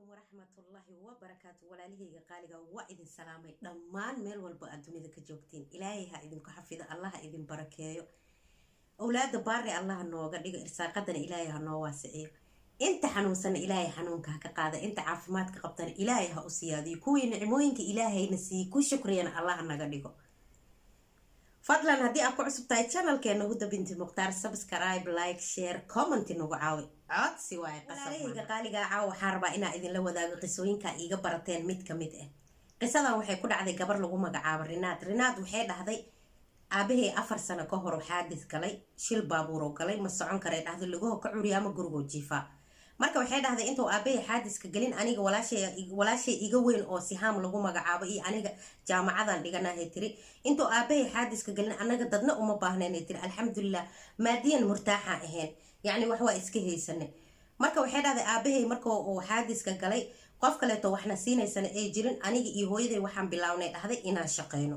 عليكم ورحمة الله وبركاته ولا ليه قالقا وإذن سلامي دمان ميل والبا الدنيا ذا كجوكتين إلهي ها إذن كحفظ الله إذن بركايو أولاد باري الله النوغا ديغا إرساقدنا إلهي ها نواسعيو انت حنوسن إلهي حنونك هكا قادة انت عافماتك قبطان إلهي ها أسيادي كوي نعموينك إلهي نسي كو شكريا الله النغا ديغو فضلا هدي أكو عصب تاي channel كأنه هدى بنت مختار سبسكرايب لايك شير كومنت نوغو عاوي عاد سواي قصة قالي عاو حاربا إنا إذن لو ذا قصوينكا إيغا براتين ميد كميد قصة وحي كود عدي قبر لغو مقعاو ريناد وحي دهدي أبيه 4 سنة كهر حادث كلي شيل بابورو كلي مسعون كريد هذا لغوه كعورياما قرغو جيفا marka waxay dhahday intuu aabay xaadiska galin aniga walaashay iga weyn oo sihaam lagu magacaabo iyo aniga jaamacadan dhiganahay tiri intuu aabay xaadiska galin anaga dadna uma baahneenay tiri alxamdulillah maadiyan murtaaxa ahayn yani wax waa iska heysane marka waxay dhahday aabay markoo uu xaadiska galay qof kale to waxna siinaysan ay jirin aniga iyo hooyaday waxaan bilawnay dhahday inaan shaqeyno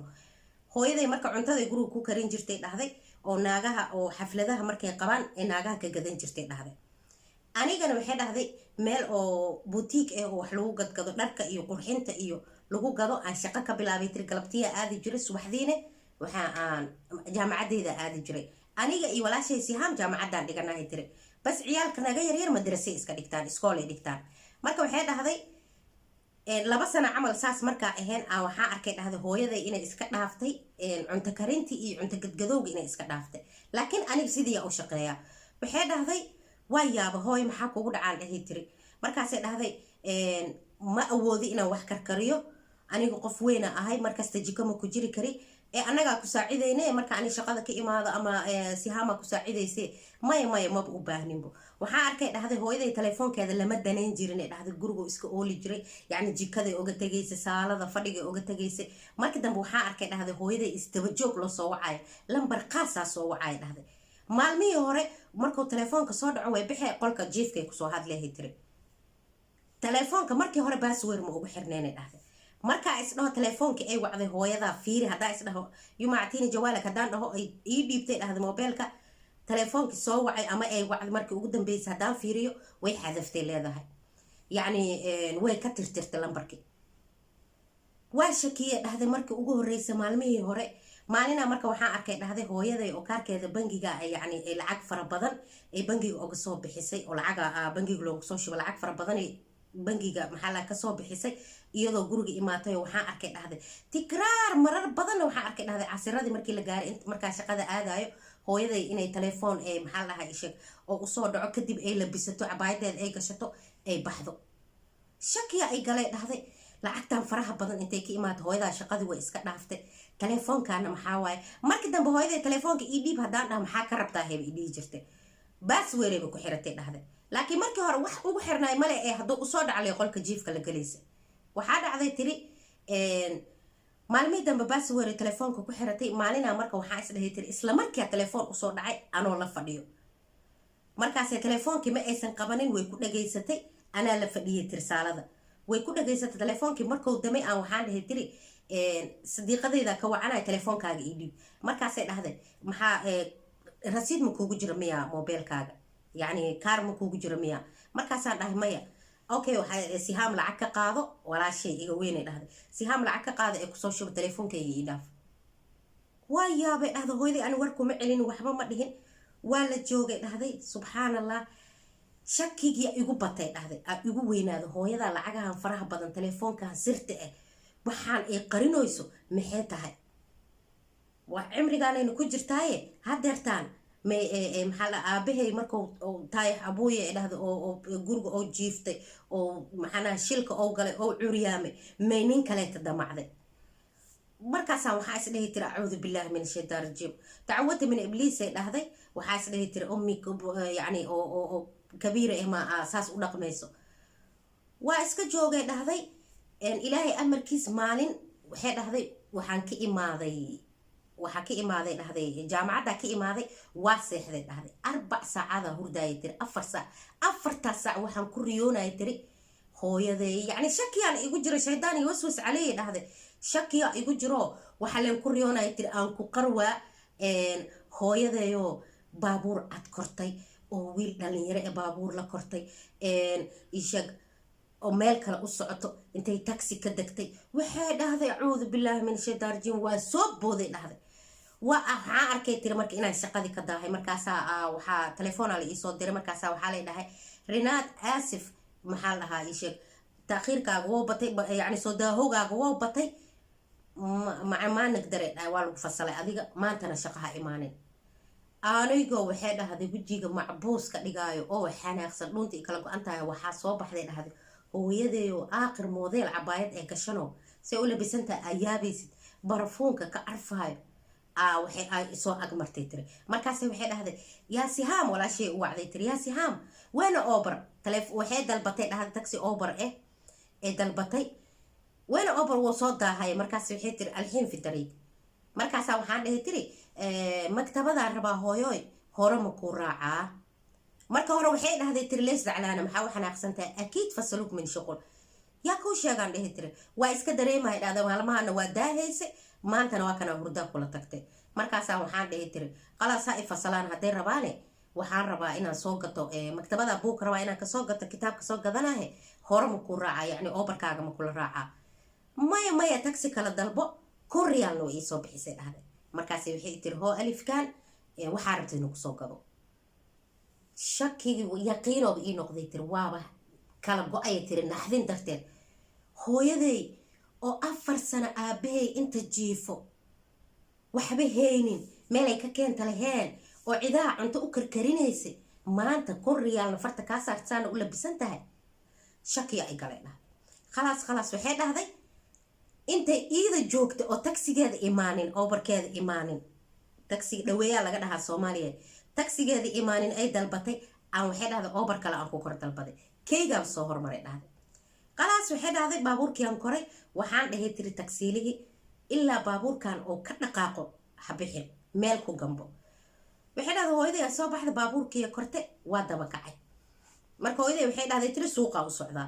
hooyaday marka cuntada guriga ku karin jirtay dhahday oo naagaha oo xafladaha markay qabaan ee naagaha ka gadan jirtay dhahday anigana waxay dhahday meel oo boutique ah oo wax lagu gadgado dharka iyo qurxinta iyo lagu gado aan shaqo ka bilaabay tir galabtiya aadi jiray subaxdiina waxa aan jaamacadeeda aadi jiray aniga iyo walaashay sihaam jaamacadan dhiganahay tiri bas ciyaalka naga yar madrasa iska dhigtaan iskool ay dhigtaan marka waxay dhahday 2 sano camal saas marka ahayn aan waxa arkay dhahday hooyaday inay iska dhaaftay cunto karinti iyo cunto gadgadowga inay iska dhaaftay laakiin aniga sidii u shaqeeyaa waxay dhahday wayaaba hooy maxaa kugu dhacaan dhahay tiri markaasay dhahday ma awoodi inaan wax karkariyo aniga qof weyn ahay markasta jikama ku jiri kari ee anaga ku saacideynay marka ani shaqada ka imaado ama sihaama ku saacideysay maya ma u baahninbo waxa arkay dhahday hooyaday telefoonkeeda lama daneyn jirin ee dhahday guriga iska ooli jiray yani jikada uga tagaysay saalada fadhiga uga tagaysay markii dambe waxa arkay dhahday hooyaday istaba joog loo soo wacay lambar qaas soo wacay dhahday maalmihii hore markuu telefoonka soo dhaco way bixay qolka jiifkay ku soo hadleehay tiri telefoonka markii hore password ma ugu xirneenay dhahday marka isdhaho telefoonka ay wacday hooyada fiiri hadaa isdhaho yumaactiina jawaalka hadaan dhaho ay ii dhiibtay dhahday mobilka telefoonki soo wacay ama ay wacday markii ugu dambeysay hadaan fiiriyo way xadaftay leedahay yani way ka tirtirtay lambarkii waa shakiye dhahday markii ugu horeysay maalmihii hore maalina marka waxaan arkay dhahday hooyaday oo kaarkeeda bangiga yani lacag fara badan ay bangiga uga soo bixisay oo lacag bangiga loogu soo shubay lacag fara badan bangiga maxaa la ka soo bixisay iyadoo guriga imaatay waxaan arkay dhahday tikraar marar badan waxaan arkay dhahday casiradii markii la gaaray marka shaqada aadayo hooyaday inay telefoon ee maxaa la sheeg oo u soo dhaco kadib ay labisato cabaayadeed ay gashato ay baxdo shakiya ay galay dhahday lacagtan faraha badan intay ka imaado hooyada shaqadii way iska dhaaftay telefoonkaana maxaa waaye markii dambe hooyaday telefoonka ii dhiib hadaan dhaho maxaa ka rabtaa heeb ii dhihi jirtay password ku xiratay dhahday laakiin markii hore wax ugu xirnay male ee haduu u soo dhaclay qolka jiifka la galaysa waxa dhacday tiri maalmii dambe password telefoonka ku xiratay maalina marka waxa isdhahay tiri isla markii telefoon u soo dhacay anoo la fadhiyo markaas telefoonkii ma aysan qabanin way ku dhageysatay ana la fadhiyay tirsaalada way ku dhageysatay telefoonkii markuu damay aan waxaan dhahay tiri sadiiqadeyda ka wacanay telefoonkaaga ii dhiib markaasay dhahday maxaa rasiid ma kuugu jira miya mobilkaaga yani kaar ma kuugu jira miya markaasaan dhahay maya okay waxa sihaam lacag ka qaado walaashay iga weynay dhahday sihaam lacag ka qaado ee kusoo shubo telefoonkayga ii dhaaf waa yaabay dhahday hooyaday aan war kuma celin waxba ma dhihin waa la joogay dhahday subxaanallah shakigii igu batay dhahday igu weynaado hooyada lacagahan faraha badan telefoonkan sirta ah waxaan ay qarinayso maxay tahay waa cimrigaanayna ku jirtaaye hadeertaan maxaa la aabahay markuu taay abuuye dhahday oo guriga oo jiiftay oo maxana shilka oo galay oo curiyaamay maynin kale ta damacday markaasaan waxaa is dhahay tiri acuudu billahi min shaytaan rajiim dacwada min ibliis ay dhahday waxaa is dhahay tiri ummi yani oo kabiira ma asaas u dhaqmayso waa iska joogay dhahday ilaahay amarkiis maalin waxay dhahday waxaan ka imaaday dhahday jaamacada ka imaaday waa seexday dhahday 4 saacada hurdaayay tiri 4 saac 4 saac waxaan ku riyoonay tiri hooyaday yani shakiyaan igu jiro shaydaan iyo waswas calee dhahday shakiya igu jiro waxa leen ku riyoonay tiri aan ku qarwa hooyadayo baabuur ad kortay oo wiil dhalinyaro ee baabuur la kortay ishag oo meel kale u socoto intay taxi ka degtay waxay dhahday acuudu billaahi min shaytaan rajiim waa soo booday dhahday waxaan arkay tiri marka inaan shaqadii ka daahay markaasaa waxaa telefoona la iisoo diray markaasaa waxaa lay dhahay rinaad aasif maxaa la dhahaa ii sheeg taakhiirkaaga woo batay yacni soo daahowgaaga woo batay maa nagdare waa lagu fasalay adiga maantana shaqaha imaanin anigoo waxay dhahday wejiga macbuuska dhigaayo oo xanaaqsan dhunta i kala go-an tahay waxaa soo baxday dhahday hooyadeeyo aakhir moodeel cabaayad ee gashano say u labisantaha ayaabaysid barafuunka ka carfaayo waxay ay soo agmartay tiri markaas waxay dhahday yaa sihaam walaashay u wacday tiri yaa sihaam weena obar waxay dalbatay dhahday taxi obar ee dalbatay weena obar wuu soo daahay markaas waxay tiri alxiin fi dariiq markaasaa waxaan dhahay tiri maktabadaan rabaa hooyoy hore ma ku raacaa marka hore waxay dhahday tiri leys daclaana maxaa u xanaaqsantahay akiid fasaluk min shuqul yaa kuu sheegaan dhahay tiri waa iska dareemahay dhahday maalmahana waa daahayse maantana waa kana hurdaa kula tagtay markaasaa waxaan dhahay tiri qalaasaa i fasalaan hadday rabaane waxaan rabaa inaan soo gato maktabada buug rabaa inaan kasoo gato kitaabka soo gadanahe hore ma ku raacaa yacni oobarkaaga ma kula raacaa maya taxi kala dalbo kun riyaalna way iisoo bixisay dhahday markaas waxay tiri hoo alifkaan waxaa rabtay inuu kusoo gado shakigii yaqiinooba ii noqday tiri waaba kala go-aya tiri naxdin darteed hooyaday oo 4 sano aabahay inta jiifo waxba haynin meelay ka keenta laheen oo cidaha cunto u karkarinaysa maanta kun riyaalna farta kaa saartaana u labisan tahay shakiya ay galeen khalaas waxay dhahday intay iida joogta oo taxigeeda imaanin oobarkeeda imaanin taxiga dhaweeyaa laga dhahaa Soomaaliya taxigeeda imaanin ay dalbatay aan waxay dhahday oobar kale aan ku kor dalbaday keygaab soo hormaray dhahday khalaas waxay dhahday baabuurkii aan koray waxaan dhahay tiri taksiiligi ilaa baabuurkan oo ka dhaqaaqo habixin meel ku gambo waxay dhahday hooyaday soo baxda baabuurkii korte waa daba kacay marka hooyaday waxay dhahday tiri suuqa u socdaa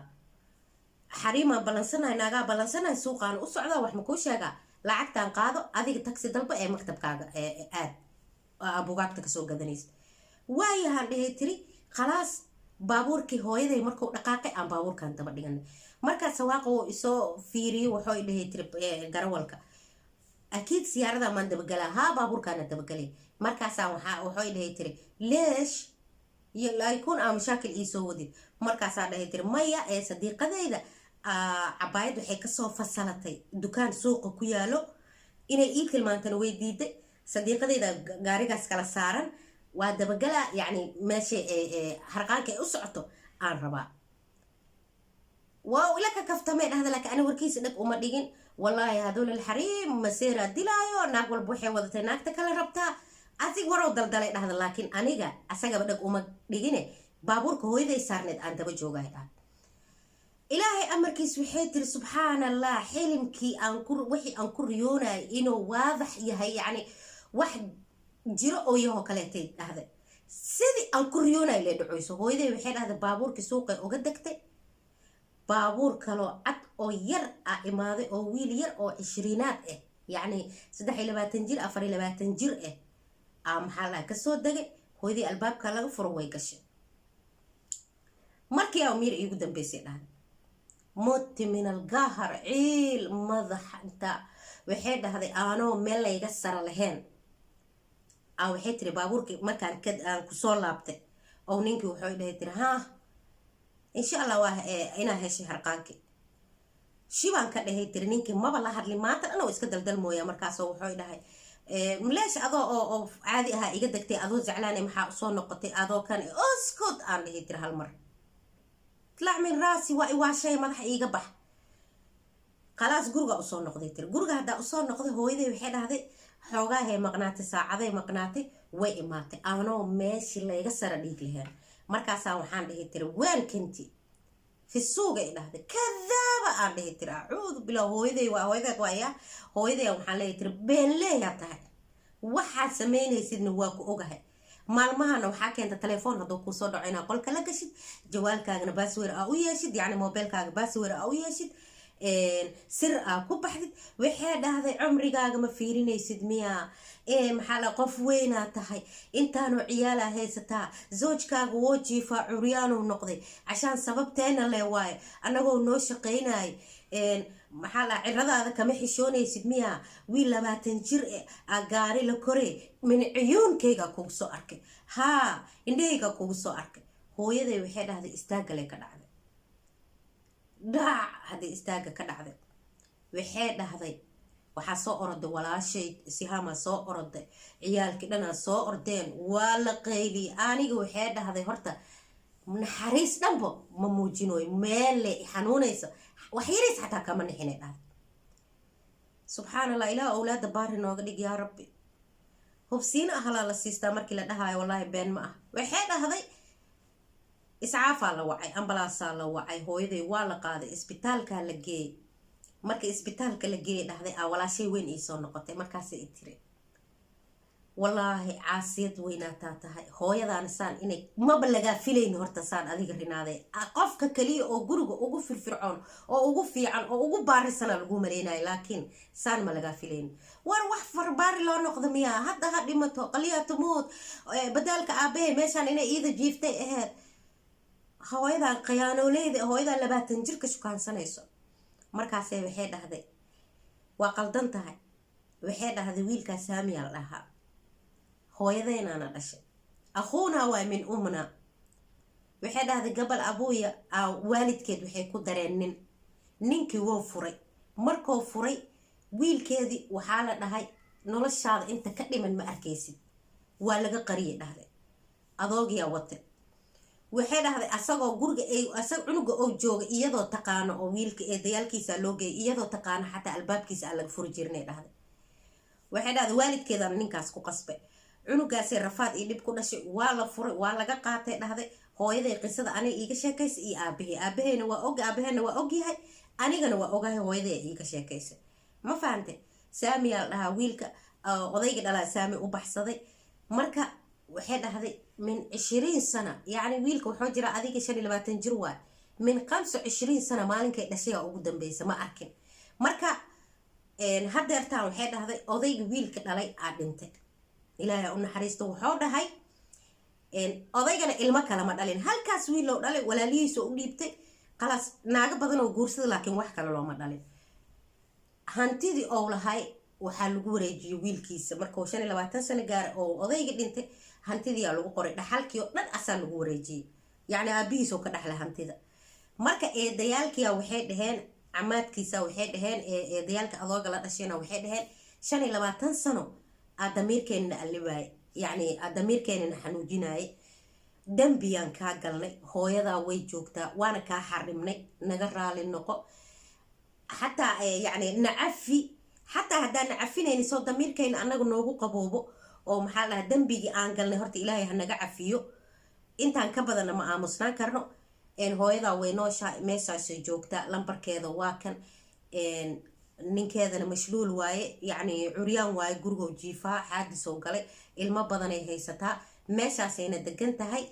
xariima balansanay naaga balansanay suuqaan u socdaa wax ma ku sheegaa lacagtan qaado adiga taxi dalba ee maktabkaaga aad buugaagta ka soo gadanaysa waayahan dhahay tiri khalaas baabuurkii hooyaday markuu dhaqaaqay aan baabuurkan daba dhiganay marka sawaaqa uu isoo fiiriyo wuxuu dhahay tiri garawalka akiid siyaarada maan dabagalaa haa baabuurkaana dabagalay markaasaa wuxuu dhahay tiri leesh يكون مشاكل إيسو ودي مركز هذا هيتر مية صديقة ذا عبايد وحي كسو فصلتي دكان سوق كيالو إنا إيد كلمان تنوي ديد صديقة ذا غاريغاس كلا سارن وهذا بقلا يعني ماشي حرقان كي أسعطو عن ربا ولك كفتمين هذا لك أنا وركيس إنك أمدين والله هذول الحريم مسيرة دلايو ناقول بوحي وضتي ناكتك على ربطها أتيك ورا ودلدلي هذا لكن أنيجا أسجع بدك ديجينه بابورك هو إذا يسارند أنت بجوجه الآن إلهي أمرك سبحانه سبحان الله حلمك أنكر وحي أنكر يونا إنه واضح يعني واحد جرأ أو يهو كلاتي هذا سيدي أنكر يونا اللي دعوسه هو إذا يحيل هذا بابورك سوق وقدكته بابور كلو عد أو ير إماضي أو ويل ير أو 20 يعني صدق إلى ما تنجر أفر إلى ما تنجر maxaa la ka soo dagay hooyadii albaabka laga furo way gashay markii ay miir igu dambeysay dhahay mut min al-qahar ciil madaxanta waxay dhahday aanoo meel layga sara lahayn waxay tiri baabuurkii markaan aan ku soo laabtay oo ninkii wuxuu dhahay tiri ha insha Allah waa inaa heshay harqaankii shibaan ka dhahay tiri ninkii maba la hadli maanta anoo iska daldal mooya markaas wuxuu dhahay ملاش أضو أو عادي ها يقدك أضو زعلانة محا صون نقطة أضو كان أسكت أنا هي ترى هالمرة طلع من راسي واشي ما راح يقبح خلاص جورجا أصون نقطة ترى جورجا هذا أصون نقطة هو إذا بحد هذا حوجا هي مقناطي ساعة هي مقناطي وإماتي أنا ماشي اللي يكسر ديك لهن مركز وحان هي ترى وين كنتي في السوق إلى هذا كذابة أنا ترى أعوذ بالله هو إذا وياه هو إذا وحنا ترى بين ليه يطلع واحد سميني سيدنا واقو أوجه مالمهنا وحكي أنت تليفون هذا كوسود عينا قل كلا كشيد جوال كأجن باسور أو يشيد يعني موبايل كأجن باسور أو يشيد sir ku baxdid waxay dhahday cumrigaaga ma fiirinaysid miyaa maxaa la qof weynaa tahay intaanu ciyaala haysataa zoojkaaga woo jiifaa curyaanuu noqday cashaan sababteena le waaye annagoo noo shaqaynay maxaa la ciradaada kama xishoonaysid miyaa wiil 20 jir gaari la kore min ciyoonkayga kugu soo arkay haa indhahayga kugu soo arkay hooyaday waxay dhahday istaagale ka dhacday dhac haddii istaaga ka dhacday waxay dhahday waxaa soo oroday walaashay sihama soo oroday ciyaalkii dhanaa soo ordeen waa la qayli aniga waxay dhahday horta naxariis dhanbo ma muujinooy meelle xanuunaysa wax yariis xataa kama nixinay dhahday subxaanallah ilaah awlaada baari nooga dhig yaa rabbi hubsiina ahalaa la siistaa markii la dhahaayo wallaahi been ma ah waxay dhahday iscaafaa la wacay ambalaasaa la wacay hooyaday waa la qaaday isbitaalkaa la geeyey marka isbitaalka la geeyey dhahday walaashay weyn iisoo noqotay markaasay i tiri wallaahi caasiyad weynaataa tahay hooyadaan saan inay maba lagaa filayni horta saan adiga rinaaday qofka kaliya oo guriga ugu firfircoon oo ugu fiican oo ugu baarisana lagu mareynayo laakiin saan ma lagaa filayni war wax farbaari loo noqdo miyaa hadda ha dhimato qaliyatamood badaalka aabahe meeshaan inay iida jiiftay aheyd hooyadan khiyaanoleyda hooyadan 20 jirka shukaansanayso markaasay waxay dhahday waa qaldan tahay waxay dhahday wiilkaa saamiyaa la dhahaa hooyadaynaana dhashay akhuuna waa min umna waxay dhahday gabal abuuya waalidkeed waxay ku dareen ninkii woo furay markuu furay wiilkeedii waxaa la dhahay noloshaada inta ka dhiman ma arkaysid waa laga qariyay dhahday adoogiyaa wate waxay dhahday asagoo guriga asag cunuga oo jooga iyadoo taqaano oo wiilka dayaalkiisa loo geeyay iyadoo taqaano xataa albaabkiisa aan laga furi jirnay dhahday waxay dhahday waalidkeedana ninkaas ku qasbay cunugaasay rafaad iyo dhib ku dhashay waa la furay waa laga qaatay dhahday hooyaday qisada aniga iiga sheekaysa iyo aabaheyna waa og aabaheyna waa ogyahay anigana waa ogahay hooyaday iiga sheekaysa ma fahantay saamiyaa la dhahaa wiilka odayga dhalaa saami u baxsaday marka waxay dhahday min 20 sano yani wiilka wuxuu jira adiga 25 jir waay min 25 sano maalinkay dhashay ugu dambaysa ma arkin marka hadeertaan waxay dhahday odayga wiilka dhalay dhintay ilaahay u naxariisto wuxuu dhahay odaygana ilmo kale ma dhalin halkaas wiil loo dhalay walaalihiisa u dhiibtay qalaas naaga badan oo guursada laakiin wax kale looma dhalin hantidii oo lahay waxaa lagu wareejiyay wiilkiisa markuu 25 sano gaar oo odayga dhintay hantidii lagu qoray dhaxalkii oo dhan asaa lagu wareejiyay yani aabihiisoo ka dhaxlay hantida marka eedayaalkiya waxay dhaheen camaadkiisa waxay dhaheen eedayaalka adooga la dhashayna waxay dhaheen 25 sano damiirkeenna alibaay yani damiirkeenna xanuujinay dambiyaan kaa galnay hooyadaa way joogtaa waana kaa xarimnay naga raali noqo xataa yani nacafi xataa haddaan nacafinayni soo damiirkeenna annaga noogu qaboobo oo maxaa lahaa dambigii aan galnay horta ilaahay hanaga cafiyo intaan ka badanna ma aamusnaan karno hooyadaa way nooshaa meeshaasay joogtaa lambarkeeda waa kan ninkeedana mashluul waaye yani curyaan waaye gurigoo jiifaa xaadisoo galay ilmo badanay haysataa meeshaasayna degan tahay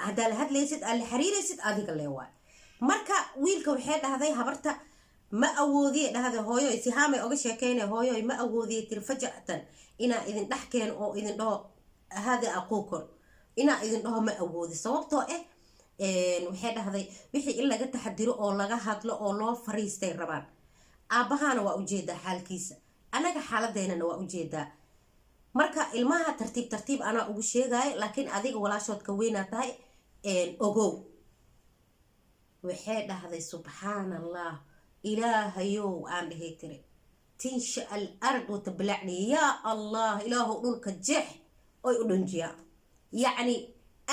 haddaa la hadlaysid aad la xiriiraysid adiga lee waaye marka wiilka waxay dhahday habarta ma awoodiye dhahday hooyo sihaamay oga sheekeynay hooyo ma awoodiye tiri faja'atan inaa idin dhex keeno oo idin dhaho hada aquukon inaa idin dhaho ma awoodi sababtoo waxay dhahday wixii in laga taxadiro oo laga hadlo oo loo fariistay rabaan aabbahaana waa ujeedaa xaalkiisa anaga xaaladeynana waa ujeedaa marka ilmaha tartiib anaa ugu sheegaayo laakiin adiga walaashoodka weynaa tahay ogow waxay dhahday subxaan allah ilaahayow aan dhahay tiri tinsha al ard watablacni yaa allah ilaahow dhulka jeex oy u dhunjiyaa yacni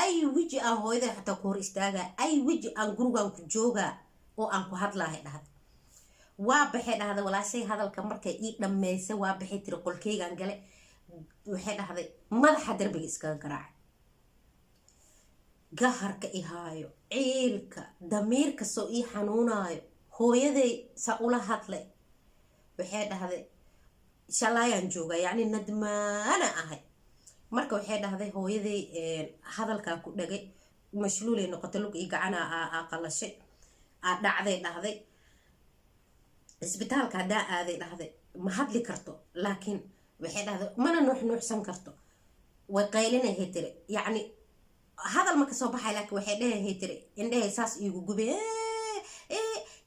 ay weji aan hooyaday xataa ku hor istaagaa ay weji aan gurigaan ku joogaa oo aan ku hadlaahay dhahday waa baxay dhahday walaashay hadalka markay ii dhammaysay waa baxay tiri qolkeygaan gale waxay dhahday madaxa darbiga iskaga garaacay gaharka ihaayo ciilka damiirka soo ii xanuunaayo hooyaday saa ula hadlay waxay dhahday shalaayaan joogaa yacni nadmaana ahay marka waxay dhahday hooyaday hadalkaa ku dhagay mashluulay noqotay lug ii gacana qalashay dhacday dhahday isbitaalka haddaa aaday dhahday ma hadli karto laakiin waxay dhahday mana nuuxnuuxsan karto way qaylinayhay tiri yacni hadal ma kasoo baxay laakiin waxay dhehahay tiri indhehay saas iigu gubay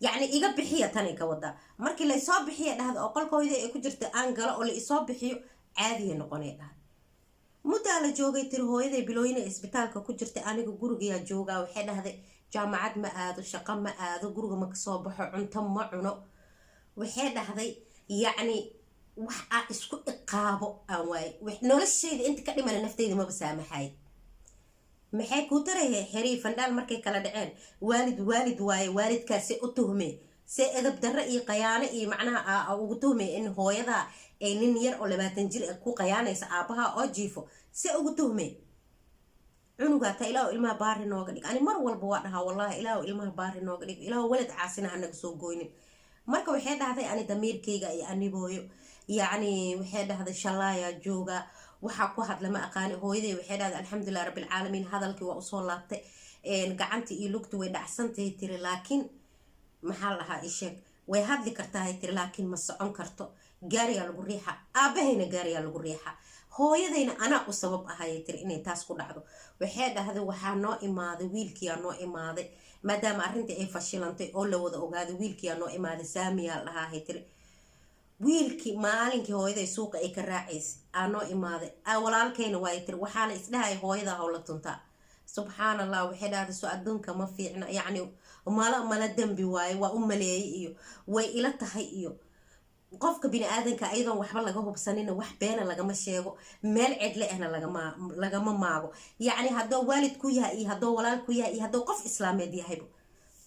yacni iga bixiya tanay ka wadaa markii laysoo bixiya dhahda oo qolkooyda ay ku jirta aan galo oo la isoo bixiyo caadiya noqonay dhahda muddaa la joogay tiri hooyaday bilooyina isbitaalka ku jirtay aniga gurigayaa joogaa waxay dhahday jaamacad ma aado shaqo ma aado guriga ma kasoo baxo cunto ma cuno waxay dhahday yacni wax aan isku iqaabo aan waaye noloshayda inta ka dhimana naftayda maba saamaxay maxay ku tarayay xiriir fandhaal markay kala dhaceen waalid waaye waalidkaasi u tuhmay see edab darro iyo qayaano iyo macnaha ugu tuhmay in hooyada ay nin yar oo 20 jir ku qayaanaysa aabaha oo jiifo see ugu tuhmay cunuga ta ilaahu ilmaha baari nooga dhig ani mar walba waa dhahaa wallahi ilaahu ilmaha baari nooga dhig ilaahu walad caasina anaga soo gooynin marka waxay dhahday ani damiirkayga iyo anibooyo yacni waxay dhahday shalaaya jooga waxaa ku hadla ma aqaani hooyaday waxay dhahday alxamdulilah rabbil caalamiin hadalkii waa usoo laabtay gacantii iyo lugta way dhacsantahay tiri laakiin maxaa lahaa isheeg way hadli kartaa tiri laakiin ma socon karto gaariyaa lagu riixa aabahayna gaariyaa lagu riixa hooyadayna anaa u sabab ahayay tiri inay taas ku dhacdo waxay dhahday waxaa noo imaaday wiilkiyaa noo imaaday maadaama arrintii ay fashilantay oo la wada ogaaday wiilkiyaa noo imaaday saamiyaa lahaahay tiri wiilkii maalinkii hooyaday suuqa ay ka raacaysay aa noo imaaday walaalkayna waay tiri waxaana isdhahay hooyada howla tuntaa subxaan allah waxay dhahday so adduunka ma fiicna yacni mala dembi waaye waa u maleeyay iyo way ila tahay iyo qofka bini-aadanka ayadoon waxba laga hubsanina wax beena lagama sheego meel cidle ahna lagama maago yacni haddoo waalid ku yahay iyo haddoo walaal ku yahay iyo haddoo qof islaameed yahayba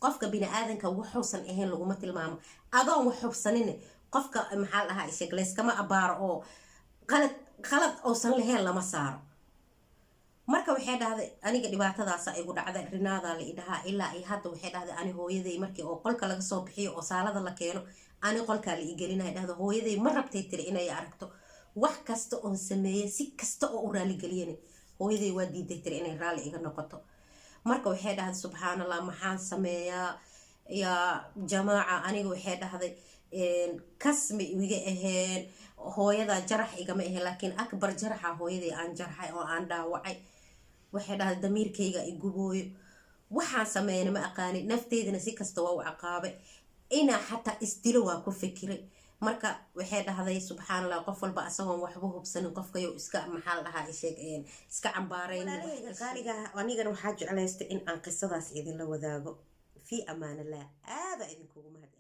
qofka bini-aadanka waxuusan ahayn laguma tilmaamo adoon wax hubsanina qofka maxaa dhahaa isheeg layskama abaaro oo qalad uusan lahayn lama saaro marka waxay dhahday aniga dhibaatadaasa igu dhacday rinaadaa la idhahaa ilaa ay hadda waxay dhahday ani hooyaday markii oo qolka laga soo bixiyo oo saalada la keeno ani qolkaa la igelinaya dhahda hooyaday ma rabtay tiri inay aragto wax kasta oon sameeyey si kasta oo u raaligeliyana hooyaday waa diiday tiri inay raalli iga noqoto marka waxay dhahday subxaan allah maxaan sameeyaa yaa jamaaca aniga waxay dhahday kasma iga aheen hooyada jarax igama aheen laakiin akbar jaraxa hooyaday aan jarxay oo aan dhaawacay waxay dhahday damiirkayga i gubooyo waxaan sameeyna ma aqaani nafteydana si kasta waa u caqaabay inaa xataa isdilo waa ku fikiray marka waxay dhahday subxaan allah qof walba asagoon waxba hubsanin qofkayo iska maxaa la dhahaa isheeg iska cambaarayn qaaliga anigana waxaa jeclaystay in aan qisadaas idinla wadaago fi amaanillah aada idinkugu mahad